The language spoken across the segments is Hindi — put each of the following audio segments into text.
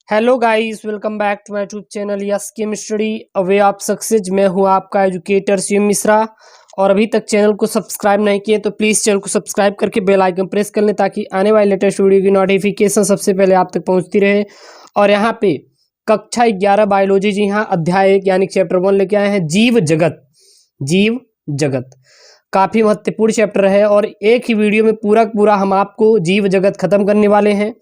Hello guys, welcome back to my YouTube channel yes chem study away of success. मैं हूं आपका एजुकेटर शिवम मिश्रा। और अभी तक चैनल को सब्सक्राइब नहीं किए तो प्लीज़ चैनल को सब्सक्राइब करके बेल आइकन प्रेस कर लें ताकि आने वाले लेटेस्ट वीडियो की नोटिफिकेशन सबसे पहले आप तक पहुंचती रहे। और यहाँ पे कक्षा 11 बायोलॉजी, जी हाँ, अध्याय 1 यानी चैप्टर 1 लेके आए हैं, जीव जगत। जीव जगत काफ़ी महत्वपूर्ण चैप्टर है और एक ही वीडियो में पूरा पूरा हम आपको जीव जगत खत्म करने वाले हैं।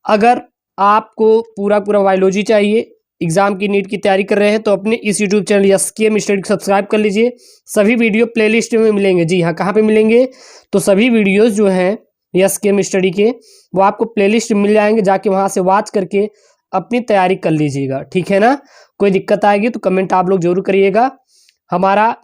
अगर आपको पूरा बायोलॉजी चाहिए, एग्जाम की नीट की तैयारी कर रहे हैं, तो अपने इस YouTube channel yes chem study को सब्सक्राइब कर लीजिए। सभी वीडियो प्लेलिस्ट में मिलेंगे। जी हाँ, कहाँ पे मिलेंगे? तो सभी वीडियोस जो हैं यस केम स्टडी के, वो आपको प्लेलिस्ट में मिल जाएंगे। जाके वहाँ से वॉच करके अपनी तैयारी कर लीजिएगा, ठीक है ना। कोई दिक्कत आएगी तो कमेंट आप लोग जरूर करिएगा। हमारा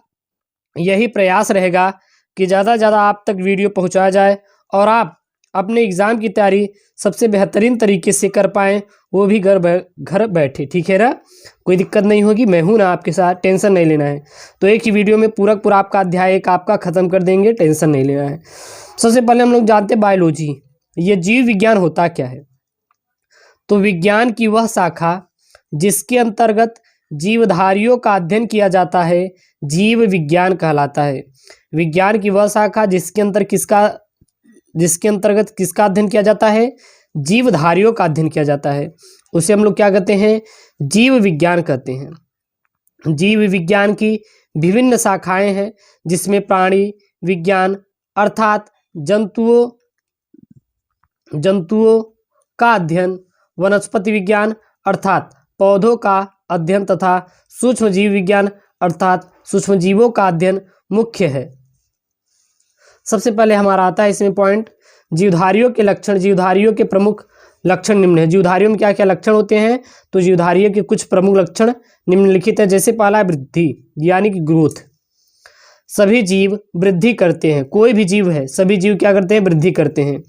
यही प्रयास रहेगा कि ज़्यादा से ज़्यादा आप तक वीडियो पहुँचाया जाए और आप अपने एग्ज़ाम की तैयारी सबसे बेहतरीन तरीके से कर पाएँ, वो भी घर बैठे, ठीक है ना। कोई दिक्कत नहीं होगी, मैं हूँ ना आपके साथ, टेंशन नहीं लेना है। तो एक ही वीडियो में पूरा आपका अध्याय एक आपका ख़त्म कर देंगे, टेंशन नहीं लेना है। सबसे पहले हम लोग जानते हैं बायोलॉजी, ये जीव विज्ञान होता क्या है। तो विज्ञान की वह शाखा जिसके अंतर्गत जीवधारियों का अध्ययन किया जाता है, जीव विज्ञान कहलाता है। विज्ञान की वह शाखा जिसके अंतर्गत किसका अध्ययन किया जाता है? जीवधारियों का अध्ययन किया जाता है, उसे हम लोग क्या कहते हैं? जीव विज्ञान कहते हैं। जीव विज्ञान की विभिन्न शाखाएं हैं, जिसमें प्राणी विज्ञान अर्थात जंतुओं का अध्ययन, वनस्पति विज्ञान अर्थात पौधों का अध्ययन तथा सूक्ष्म जीव विज्ञान अर्थात सूक्ष्म जीवों का अध्ययन मुख्य है। सबसे पहले हमारा आता है इसमें पॉइंट, जीवधारियों के लक्षण। जीवधारियों के प्रमुख लक्षण निम्न है। जीवधारियों में क्या क्या लक्षण होते हैं? तो जीवधारियों के कुछ प्रमुख लक्षण निम्नलिखित है। जैसे पहला है वृद्धि, यानी कि ग्रोथ। सभी जीव वृद्धि करते हैं, कोई भी जीव है, सभी जीव क्या करते हैं? वृद्धि करते हैं।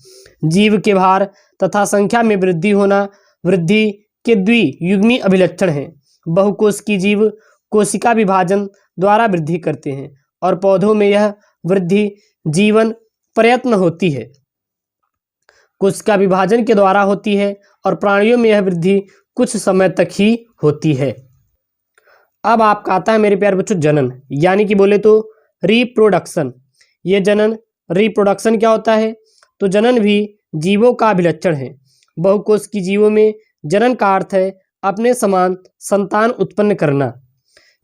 जीव के भार तथा संख्या में वृद्धि होना वृद्धि के द्वियुग्मी अभिलक्षण है। बहुकोश की जीव कोशिका विभाजन द्वारा वृद्धि करते हैं और पौधों में यह वृद्धि जीवन प्रयत्न होती है, कोशिका विभाजन के द्वारा होती है, और प्राणियों में यह वृद्धि कुछ समय तक ही होती है। अब आपका आता है मेरे प्यारे बच्चों जनन, यानी कि बोले तो रिप्रोडक्शन। ये जनन रिप्रोडक्शन क्या होता है? तो जनन भी जीवों का अभिलक्षण है। बहुकोश की जीवों में जनन का अर्थ है अपने समान संतान उत्पन्न करना।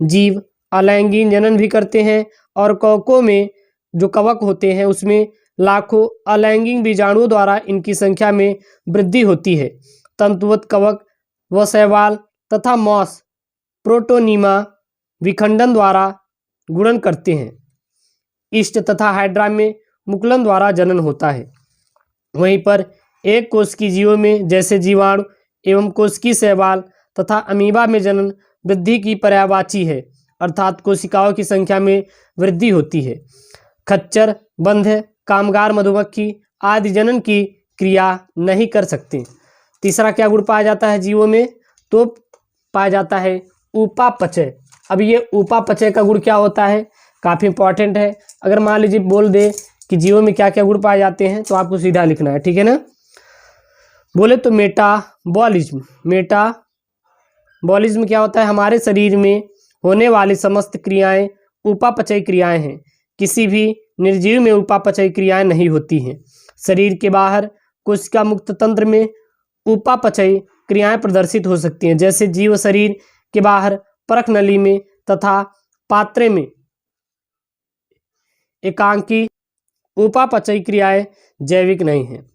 जीव अलैंगिक जनन भी करते हैं और कवकों में जो कवक होते हैं उसमें लाखों अलैंगिक बीजाणुओं द्वारा इनकी संख्या में वृद्धि होती है। तंतुवत कवक व शैवाल तथा मॉस प्रोटोनीमा विखंडन द्वारा गुणन करते हैं। ईस्ट तथा हाइड्रा में मुकुलन द्वारा जनन होता है। वहीं पर एक कोश की जीवों में जैसे जीवाणु एवं कोशिकीय शैवाल तथा अमीबा में जनन वृद्धि की पर्यायवाची है, अर्थात कोशिकाओं की संख्या में वृद्धि होती है। खच्चर, बंध, कामगार मधुमक्खी आदि जनन की क्रिया नहीं कर सकते। तीसरा क्या गुण पाया जाता है जीवों में? तो पाया जाता है उपापचय। अब ये उपापचय का गुण क्या होता है? काफ़ी इंपॉर्टेंट है। अगर मान लीजिए बोल दे कि जीवों में क्या क्या गुण पाए जाते हैं तो आपको सीधा लिखना है, ठीक है ना। बोले तो मेटाबॉलिज्म। मेटाबॉलिज्म क्या होता है? हमारे शरीर में होने वाली समस्त क्रियाएं उपापचय क्रियाएं हैं। किसी भी निर्जीव में उपापचय क्रियाएं नहीं होती हैं। शरीर के बाहर कोशिका मुक्त तंत्र में उपापचय क्रियाएं प्रदर्शित हो सकती हैं, जैसे जीव शरीर के बाहर परख नली में तथा पात्रे में एकांकी उपापचय क्रियाएं जैविक नहीं हैं।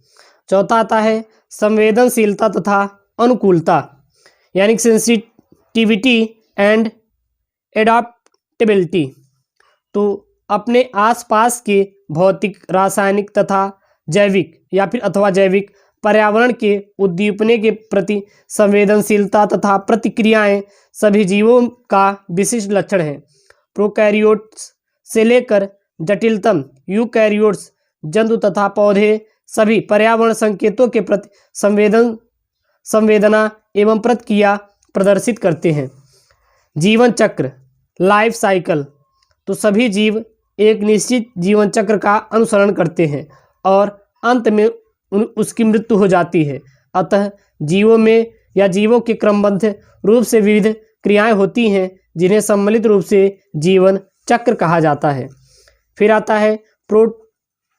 चौथा आता है संवेदनशीलता तथा अनुकूलता, यानी सेंसिटिविटी एंड एडाप्टेबिलिटी। तो अपने आसपास के भौतिक, रासायनिक तथा जैविक या फिर अथवा जैविक पर्यावरण के उद्दीपने के प्रति संवेदनशीलता तथा प्रतिक्रियाएं सभी जीवों का विशिष्ट लक्षण है। प्रोकैरियोट्स से लेकर जटिलतम यूकैरियोट्स जंतु तथा पौधे सभी पर्यावरण संकेतों के प्रति संवेदना एवं प्रतिक्रिया प्रदर्शित करते हैं। जीवन चक्र, लाइफ साइकिल। तो सभी जीव एक निश्चित जीवन चक्र का अनुसरण करते हैं और अंत में उसकी मृत्यु हो जाती है। अतः जीवों में या जीवों के क्रमबद्ध रूप से विविध क्रियाएं होती हैं जिन्हें सम्मिलित रूप से जीवन चक्र कहा जाता है। फिर आता है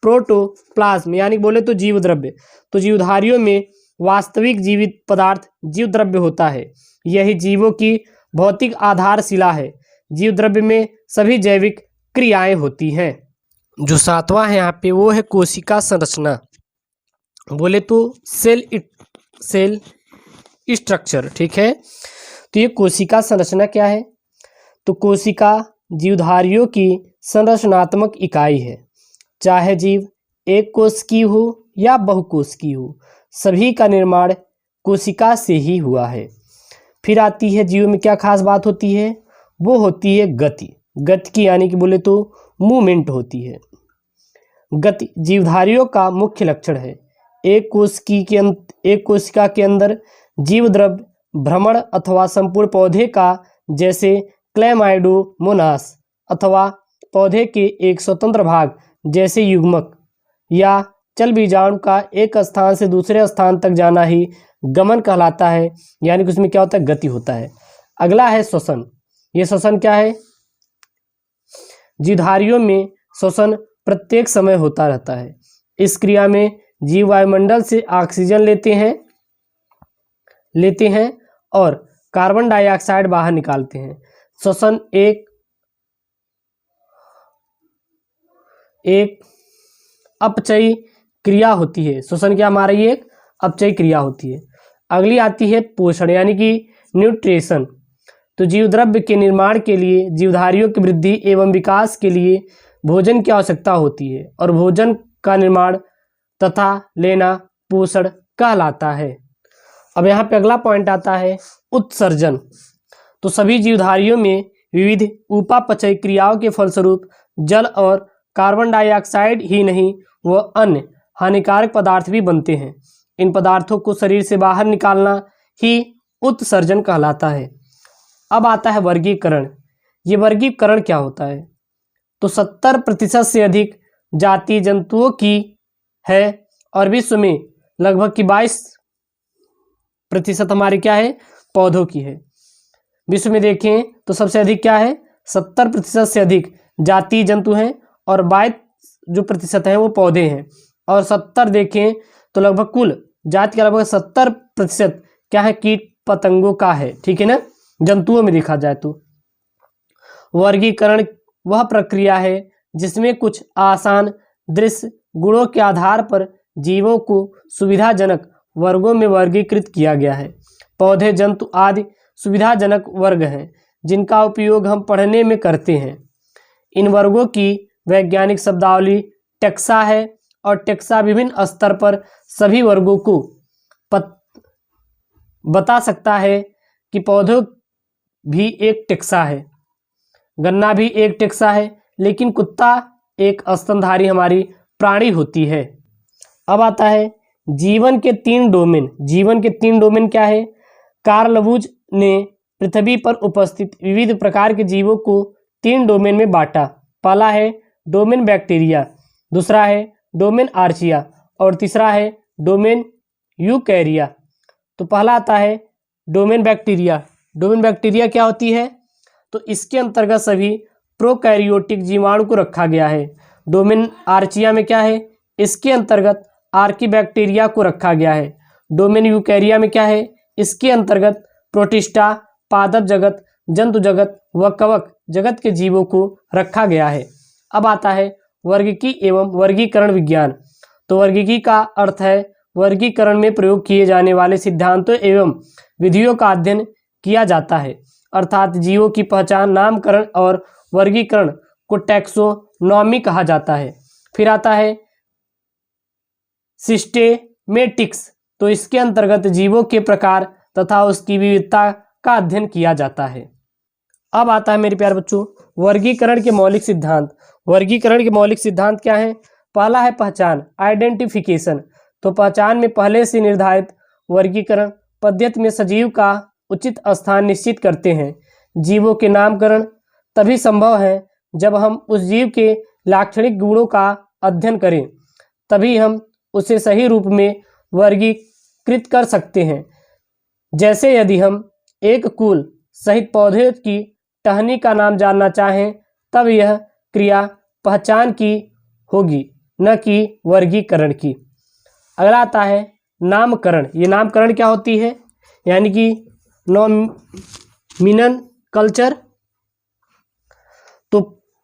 प्रोटोप्लाज्म यानी बोले तो जीव द्रव्य। तो जीवधारियों में वास्तविक जीवित पदार्थ जीव द्रव्य होता है। यही जीवों की भौतिक आधारशिला है। जीव द्रव्य में सभी जैविक क्रियाएं होती हैं। जो सातवां है यहाँ पे वो है कोशिका संरचना, बोले तो सेल स्ट्रक्चर। ठीक है, तो ये कोशिका संरचना क्या है? तो कोशिका जीवधारियों की संरचनात्मक इकाई है। चाहे जीव एक कोश की हो या बहुकोश की हो, सभी का निर्माण कोशिका से ही हुआ है। फिर आती है जीव में क्या खास बात होती है? वो होती है गति। गति की यानी कि बोले तो मूवमेंट होती है। गति जीवधारियों का मुख्य लक्षण है। एक कोशिका के अंदर जीव द्रव्य भ्रमण अथवा संपूर्ण पौधे का, जैसे क्लेमाइडोमोनास, अथवा पौधे के एक स्वतंत्र भाग जैसे युग्मक या चल बीजाणु का एक स्थान से दूसरे स्थान तक जाना ही गमन कहलाता है। यानी कि उसमें क्या होता है? गति होता है। अगला है श्वसन। ये श्वसन क्या है? जीवधारियों में श्वसन प्रत्येक समय होता रहता है। इस क्रिया में जीव वायुमंडल से ऑक्सीजन लेते हैं और कार्बन डाइऑक्साइड बाहर निकालते हैं। श्वसन एक अपचयी क्रिया होती है। श्वसन क्या हमारी एक अपचयी क्रिया होती है। अगली आती है पोषण यानी कि न्यूट्रिशन। तो जीव द्रव्य के निर्माण के लिए, जीवधारियों की वृद्धि एवं विकास के लिए भोजन की आवश्यकता होती है और भोजन का निर्माण तथा लेना पोषण कहलाता है। अब यहाँ पे अगला पॉइंट आता है उत्सर्जन। तो सभी जीवधारियों में विविध उपापचयी क्रियाओं के फलस्वरूप जल और कार्बन डाइऑक्साइड ही नहीं, वह अन्य हानिकारक पदार्थ भी बनते हैं। इन पदार्थों को शरीर से बाहर निकालना ही उत्सर्जन कहलाता है। अब आता है वर्गीकरण। ये वर्गीकरण क्या होता है? तो 70% से अधिक जाति जंतुओं की है और विश्व में लगभग की 22% हमारी क्या है? पौधों की है। विश्व में देखें तो सबसे अधिक क्या है? 70% से अधिक जाति जंतु हैं और 22% हैं वो पौधे हैं। और 70 देखें तो लगभग कुल जाति का लगभग 70% क्या है? कीट पतंगों का है। ठीक है ना, जंतुओं में देखा जाए तो। वर्गीकरण वह प्रक्रिया है जिसमें कुछ आसान दृश्य गुणों के आधार पर जीवों को सुविधाजनक वर्गों में वर्गीकृत किया गया है। पौधे, जंतु आदि सुविधाजनक वर्ग हैं जिनका उपयोग हम पढ़ने में करते हैं। इन वर्गों की वैज्ञानिक शब्दावली टेक्सा है और टेक्सा विभिन्न स्तर पर सभी वर्गों को बता सकता है कि पौधों भी एक टेक्सा है, गन्ना भी एक टेक्सा है, लेकिन कुत्ता एक स्तनधारी हमारी प्राणी होती है। अब आता है जीवन के 3 डोमेन। जीवन के 3 डोमेन क्या है? कार्ल लवूज ने पृथ्वी पर उपस्थित विविध प्रकार के जीवों को 3 डोमेन में बांटा। पहला है डोमेन बैक्टीरिया, दूसरा है डोमेन आर्चिया और तीसरा है डोमेन यूकैरिया। तो पहला आता है डोमेन बैक्टीरिया। डोमेन बैक्टीरिया क्या होती है? तो इसके अंतर्गत सभी प्रोकैरियोटिक जीवाणु को रखा गया है। डोमेन आर्चिया में क्या है? इसके अंतर्गत आर्कीबैक्टीरिया को रखा गया है। डोमेन यूकैरिया में क्या है? इसके अंतर्गत प्रोटिस्टा, पादप जगत, जंतु जगत व कवक जगत के जीवों को रखा गया है। अब आता है वर्गीकी एवं वर्गीकरण विज्ञान। तो वर्गीकी का अर्थ है वर्गीकरण में प्रयोग किए जाने वाले सिद्धांतों एवं विधियों का अध्ययन किया जाता है, अर्थात जीवों की पहचान, नामकरण और वर्गीकरण को टैक्सोनॉमी कहा जाता है। फिर आता है सिस्टेमेटिक्स। तो इसके अंतर्गत जीवों के प्रकार तथा उसकी विविधता का अध्ययन किया जाता है। अब आता है मेरे प्यारे बच्चों वर्गीकरण के मौलिक सिद्धांत। वर्गीकरण के मौलिक सिद्धांत क्या है? पहला है पहचान, आइडेंटिफिकेशन। तो पहचान में पहले से निर्धारित वर्गीकरण पद्धति में सजीव का उचित स्थान निश्चित करते हैं। जीवों के नामकरण तभी संभव है जब हम उस जीव के लाक्षणिक गुणों का अध्ययन करें, तभी हम उसे सही रूप में वर्गीकृत कर सकते हैं। जैसे यदि हम एक कुल सहित पौधे की टहनी का नाम जानना चाहें तब यह क्रिया पहचान की होगी, न कि वर्गीकरण की। अगला आता है नामकरण। ये नामकरण क्या होती है? यानी कि नॉमिनोकल्चर। तो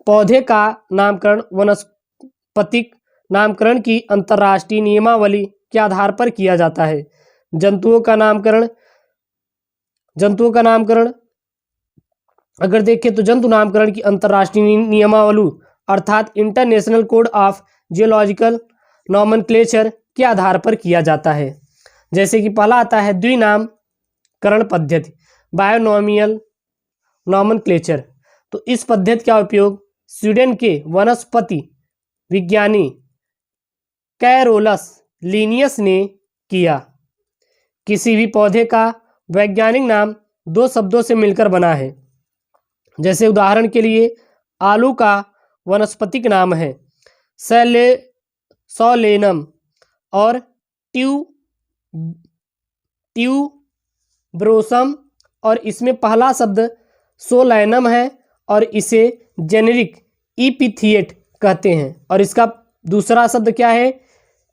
पौधे का नामकरण वनस्पतिक नामकरण की अंतर्राष्ट्रीय नियमावली के आधार पर किया जाता है। जंतुओं का नामकरण अगर देखें तो जंतु नामकरण की अंतर्राष्ट्रीय नियमावली अर्थात international code of geological nomenclature के आधार पर किया जाता है। जैसे कि पहला आता है द्विनामकरण पद्धति, बायोनॉमियल नॉमेनक्लेचर। तो इस पद्धति का उपयोग स्वीडन के वनस्पति विज्ञानी कैरोलस लिनियस ने किया। किसी भी पौधे का वैज्ञानिक नाम दो शब्दों से मिलकर बना है। जैसे उदाहरण के लिए आलू का वनस्पतिक नाम है सोलेनम और ट्यूबरोसम, और इसमें पहला शब्द सोलैनम है और इसे जेनेरिक इपिथिएट कहते हैं, और इसका दूसरा शब्द क्या है?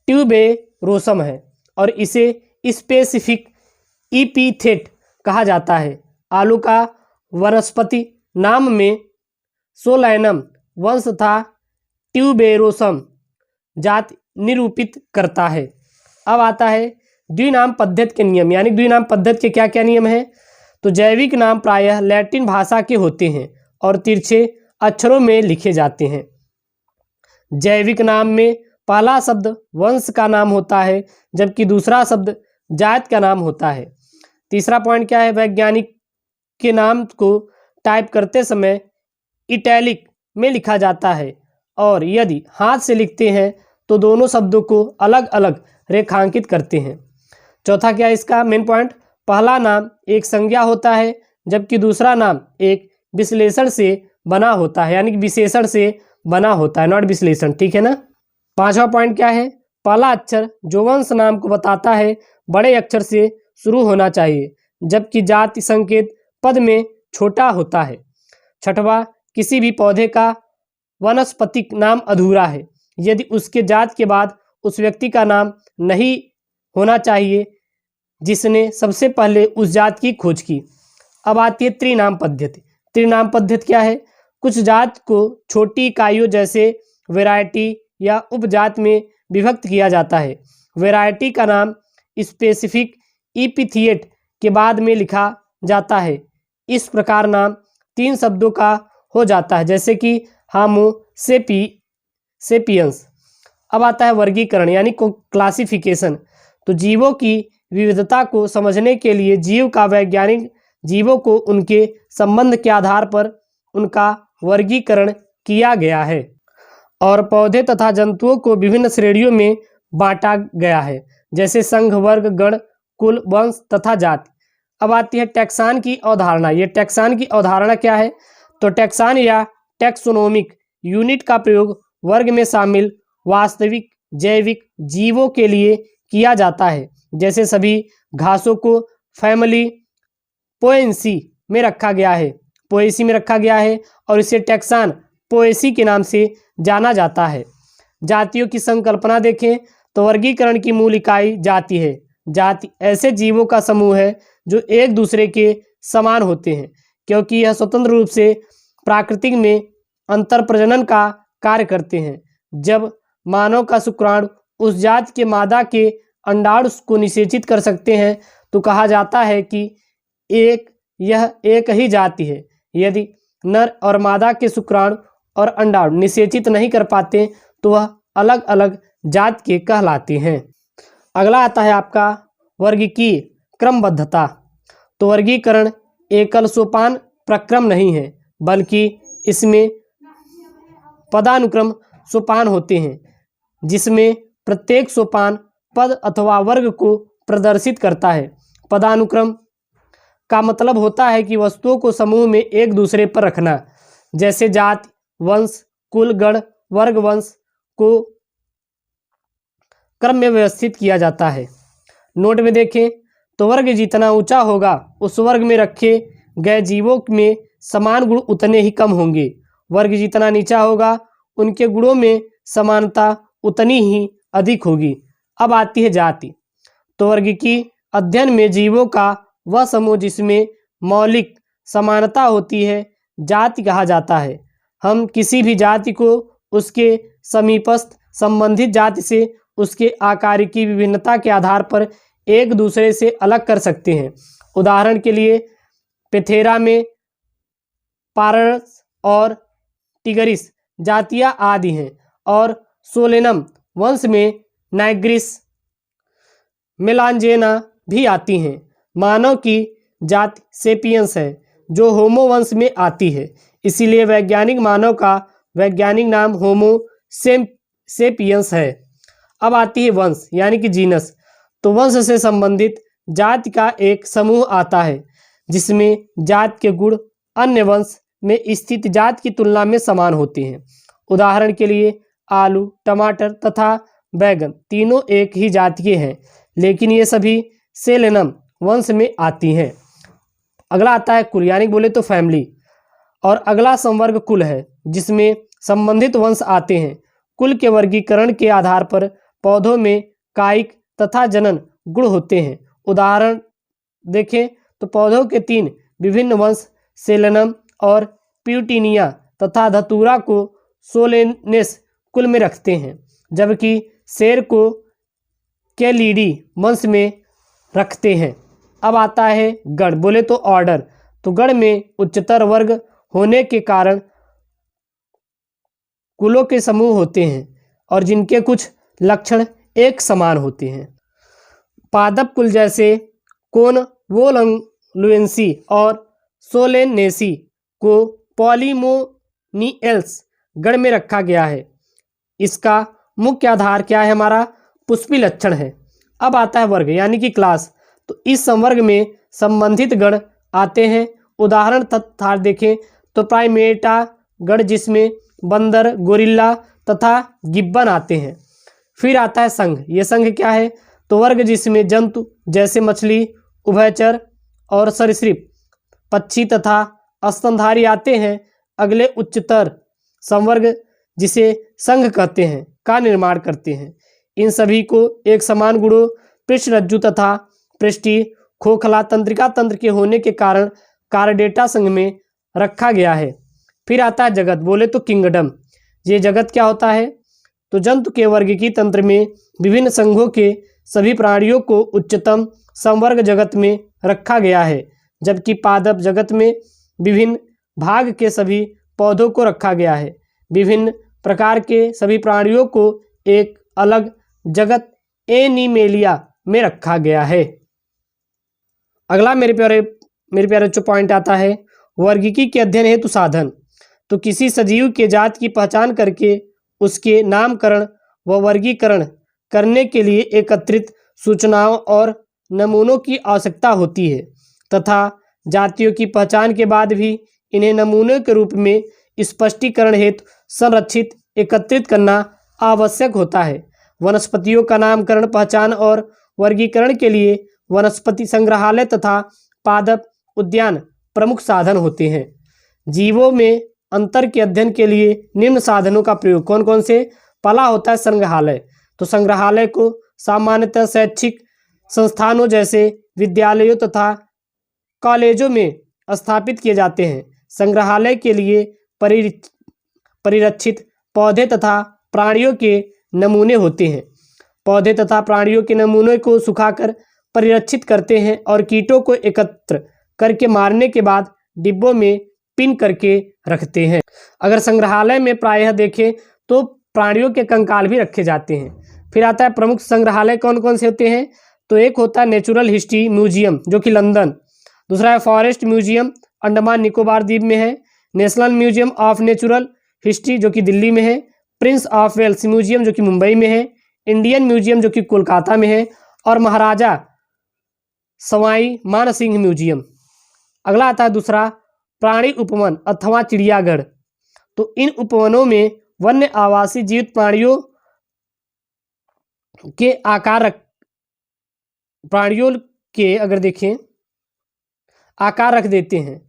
ट्यूबेरोसम है और इसे स्पेसिफिक इपिथेट कहा जाता है। आलू का वनस्पति नाम में सोलैनम वंश तथा ट्यूबेरोसम जात निरूपित करता है। अब आता है द्विनाम पद्धति के नियम, यानी द्विनाम पद्धति के क्या क्या नियम हैं? तो जैविक नाम प्रायः लैटिन भाषा के होते हैं और तिरछे अक्षरों में लिखे जाते हैं। जैविक नाम में पहला शब्द वंश का नाम होता है जबकि दूसरा शब्द जात का नाम होता है। तीसरा पॉइंट क्या है? वैज्ञानिक के नाम को टाइप करते समय इटैलिक में लिखा जाता है और यदि हाथ से लिखते हैं तो दोनों शब्दों को अलग अलग रेखांकित करते हैं। चौथा क्या है इसका मेन पॉइंट? पहला नाम एक संज्ञा होता है जबकि दूसरा नाम एक विश्लेषण से बना होता है, यानी कि विशेषण से बना होता है, नॉट विश्लेषण। ठीक है ना। पांचवा पॉइंट क्या है? पहला अक्षर जो वंश नाम को बताता है बड़े अक्षर से शुरू होना चाहिए जबकि जाति संकेत पद में छोटा होता है। छठवां, किसी भी पौधे का वनस्पतिक नाम अधूरा है यदि उसके जात के बाद उस व्यक्ति का नाम नहीं होना चाहिए जिसने सबसे पहले उस जात की खोज की। अब आती है त्रिनाम पद्धति। त्रिनाम पद्धति क्या है? कुछ जात को छोटी इकाइयों जैसे वैरायटी या उपजात में विभक्त किया जाता है। वैरायटी का नाम स्पेसिफिक इपिथिएट के बाद में लिखा जाता है। इस प्रकार नाम तीन शब्दों का हो जाता है, जैसे कि होमो सेपियंस। अब आता है वर्गीकरण यानी क्लासिफिकेशन। तो जीवों की विविधता को समझने के लिए जीव का वैज्ञानिक जीवों को उनके संबंध के आधार पर उनका वर्गीकरण किया गया है और पौधे तथा जंतुओं को विभिन्न श्रेणियों में बांटा गया है, जैसे संघ, वर्ग, गण, कुल, वंश तथा जाति। अब आती है टैक्सान की अवधारणा। ये टैक्सान की अवधारणा क्या है? तो टैक्सान या टैक्सोनोमिक यूनिट का प्रयोग वर्ग में शामिल वास्तविक जैविक जीवों के लिए किया जाता है। जैसे सभी घासों को फैमिली पोएसी में रखा गया है और इसे टैक्सान पोएसी के नाम से जाना जाता है। जातियों की संकल्पना देखें तो वर्गीकरण की मूल इकाई जाति है। जाति ऐसे जीवों का समूह है जो एक दूसरे के समान होते हैं क्योंकि यह स्वतंत्र रूप से प्राकृतिक में अंतर प्रजनन का कार्य करते हैं। जब मानव का शुक्राणु उस जाति के मादा के अंडाणु को निषेचित कर सकते हैं तो कहा जाता है कि यह एक ही जाति है। यदि नर और मादा के शुक्राणु और अंडाणु निषेचित नहीं कर पाते तो वह अलग अलग जात के कहलाते हैं। अगला आता है आपका वर्गीकीय क्रमबद्धता। तो वर्गीकरण एकल सोपान प्रक्रम नहीं है बल्कि इसमें पदानुक्रम सोपान होते हैं जिसमें प्रत्येक सोपान पद अथवा वर्ग को प्रदर्शित करता है। पदानुक्रम का मतलब होता है कि वस्तुओं को समूह में एक दूसरे पर रखना, जैसे जाति, वंश, कुल, गण, वर्ग, वंश को क्रम में व्यवस्थित किया जाता है। नोट में देखें तो वर्ग जितना ऊंचा होगा उस वर्ग में रखे गए जीवों में समान गुण उतने ही कम होंगे। वर्ग जितना नीचा होगा उनके गुणों में समानता उतनी ही अधिक होगी। अब आती है जाति। तो वर्गीकी अध्ययन में जीवों का वह समूह जिसमें मौलिक समानता होती है जाति कहा जाता है। हम किसी भी जाति को उसके समीपस्थ संबंधित जाति से उसके आकार की विभिन्नता के आधार पर एक दूसरे से अलग कर सकते हैं। उदाहरण के लिए पेथेरा में पारस और टिगरिस जातियां आदि हैं और सोलेनम वंश में नाइग्रिस मेलांजेना भी आती हैं। मानव की जाति सेपियंस है जो होमो वंश में आती है, इसीलिए वैज्ञानिक मानव का वैज्ञानिक नाम होमो सेपियंस है। अब आती है वंश यानी कि जीनस। तो वंश से संबंधित जाति का एक समूह आता है जिसमें जाति के गुण अन्य वंश में स्थित जाति की तुलना में समान होते हैं। उदाहरण के लिए आलू, टमाटर तथा बैगन तीनों एक ही जाति के हैं, लेकिन ये सभी सेलेनम वंश में आती हैं। अगला आता है कुल यानी बोले तो फैमिली, और अगला संवर्ग कुल है जिसमें संबंधित वंश आते हैं। कुल के वर्गीकरण के आधार पर पौधों में कायिक तथा जनन गुण होते हैं। उदाहरण देखें तो पौधों के 3 विभिन्न वंश सेलेनम और प्यूटिनिया तथा धतूरा को सोलेनेस कुल में रखते हैं, जबकि शेर को कैलिडी वंश में रखते हैं। अब आता है गण बोले तो ऑर्डर। तो गण में उच्चतर वर्ग होने के कारण कुलों के समूह होते हैं और जिनके कुछ लक्षण एक समान होते हैं। पादप कुल जैसे कोनवोलुएंसी और सोलेनेसी को पॉलीमोनियल्स गण में रखा गया है। इसका मुख्य आधार क्या है? हमारा पुष्पी लक्षण है। अब आता है वर्ग यानी कि क्लास। तो इस संवर्ग में संबंधित गण आते हैं। उदाहरण तथा देखें तो प्राइमेटा गण जिसमें बंदर, गोरिल्ला तथा गिब्बन आते हैं। फिर आता है संघ। ये संघ क्या है? तो वर्ग जिसमें जंतु जैसे मछली, उभयचर और सरीसृप, पक्षी तथा स्तनधारी आते हैं। अगले उच्चतर संवर्ग जिसे संघ कहते हैं का निर्माण करते हैं। इन सभी को एक समान गुणों पृष्ठरज्जु तथा पृष्ठी खोखला तंत्रिका तंत्र के होने के कारण कार्डेटा संघ में रखा गया है। फिर आता है जगत बोले तो किंगडम। ये जगत क्या होता है? तो जंतु के वर्गीकी तंत्र में विभिन्न संघों के सभी प्राणियों को उच्चतम संवर्ग जगत में रखा गया है, जबकि पादप जगत में विभिन्न भाग के सभी पौधों को रखा गया है। विभिन्न प्रकार के सभी प्राणियों को एक अलग जगत एनिमेलिया में रखा गया है। अगला मेरे प्यारे जो पॉइंट आता है वर्गीकी के अध्ययन हेतु साधन। तो किसी सजीव के जात की पहचान करके उसके नामकरण व वर्गीकरण करने के लिए एकत्रित सूचनाओं और नमूनों की आवश्यकता होती है तथा जातियों की पहचान के बाद भी इन्हें नमूने के रूप में स्पष्टीकरण हेतु संरक्षित एकत्रित करना आवश्यक होता है। वनस्पतियों का नामकरण, पहचान और वर्गीकरण के लिए वनस्पति संग्रहालय तथा पादप उद्यान प्रमुख साधन होते हैं। जीवों में अंतर के अध्ययन के लिए निम्न साधनों का प्रयोग कौन कौन से? पहला होता है संग्रहालय। तो संग्रहालय को सामान्यतः शैक्षिक संस्थानों जैसे विद्यालयों तथा कॉलेजों में स्थापित किए जाते हैं। संग्रहालय के लिए परिरक्षित पौधे तथा प्राणियों के नमूने होते हैं। पौधे तथा प्राणियों के नमूने को सुखाकर परिरक्षित करते हैं और कीटों को एकत्र करके मारने के बाद डिब्बों में पिन करके रखते हैं। अगर संग्रहालय में प्रायः देखें तो प्राणियों के कंकाल भी रखे जाते हैं। फिर आता है प्रमुख संग्रहालय कौन कौन से होते हैं? तो एक होता है नेचुरल हिस्ट्री म्यूजियम जो कि लंदन, दूसरा है फॉरेस्ट म्यूजियम अंडमान निकोबार द्वीप में है, national museum of natural history जो कि दिल्ली में है, प्रिंस ऑफ वेल्स म्यूजियम जो कि मुंबई में है, इंडियन म्यूजियम जो कि कोलकाता में है और महाराजा सवाई मानसिंह म्यूजियम। अगला आता है दूसरा प्राणी उपवन अथवा चिड़ियाघर। तो इन उपवनों में वन्य आवासी जीवित प्राणियों के के अगर देखें आकार रख देते हैं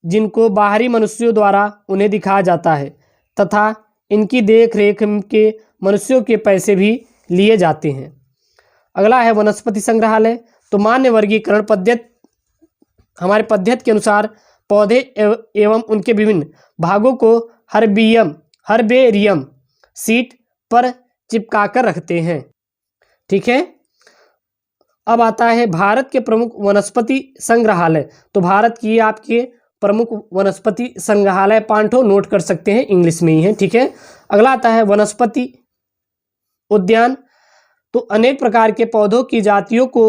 जिनको बाहरी मनुष्यों द्वारा उन्हें दिखाया जाता है तथा इनकी देख रेख के मनुष्यों के पैसे भी लिए जाते हैं। अगला है वनस्पति संग्रहालय। तो मान्य वर्गीकरण पद्धति हमारे पद्धति के अनुसार पौधे एवं उनके विभिन्न भागों को हर्बेरियम शीट पर चिपकाकर रखते हैं। ठीक है, अब आता है भारत के प्रमुख वनस्पति संग्रहालय। तो भारत की आपके प्रमुख वनस्पति संग्रहालय पांठों नोट कर सकते हैं, इंग्लिश में ही है। ठीक है, अगला आता है वनस्पति उद्यान। तो अनेक प्रकार के पौधों की जातियों को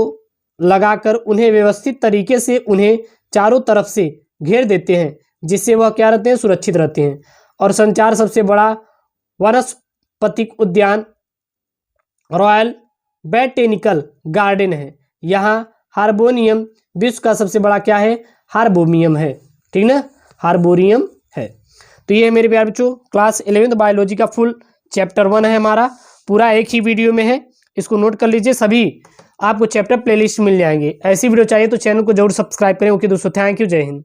लगाकर उन्हें व्यवस्थित तरीके से उन्हें चारों तरफ से घेर देते हैं, जिससे वह क्या रहते हैं, सुरक्षित रहते हैं। और संचार सबसे बड़ा वनस्पतिक उद्यान रॉयल बोटेनिकल गार्डन है। यहाँ हार्बोनियम विश्व का सबसे बड़ा क्या है, हार्बोनियम है। ठीक ना, हार्बोरियम है। तो ये है मेरे प्यारे बच्चों क्लास 11th बायोलॉजी का फुल चैप्टर 1 है हमारा, पूरा एक ही वीडियो में है। इसको नोट कर लीजिए, सभी आपको चैप्टर प्लेलिस्ट मिल जाएंगे। ऐसी वीडियो चाहिए तो चैनल को जरूर सब्सक्राइब करें। ओके दोस्तों, थैंक यू, जय हिंद।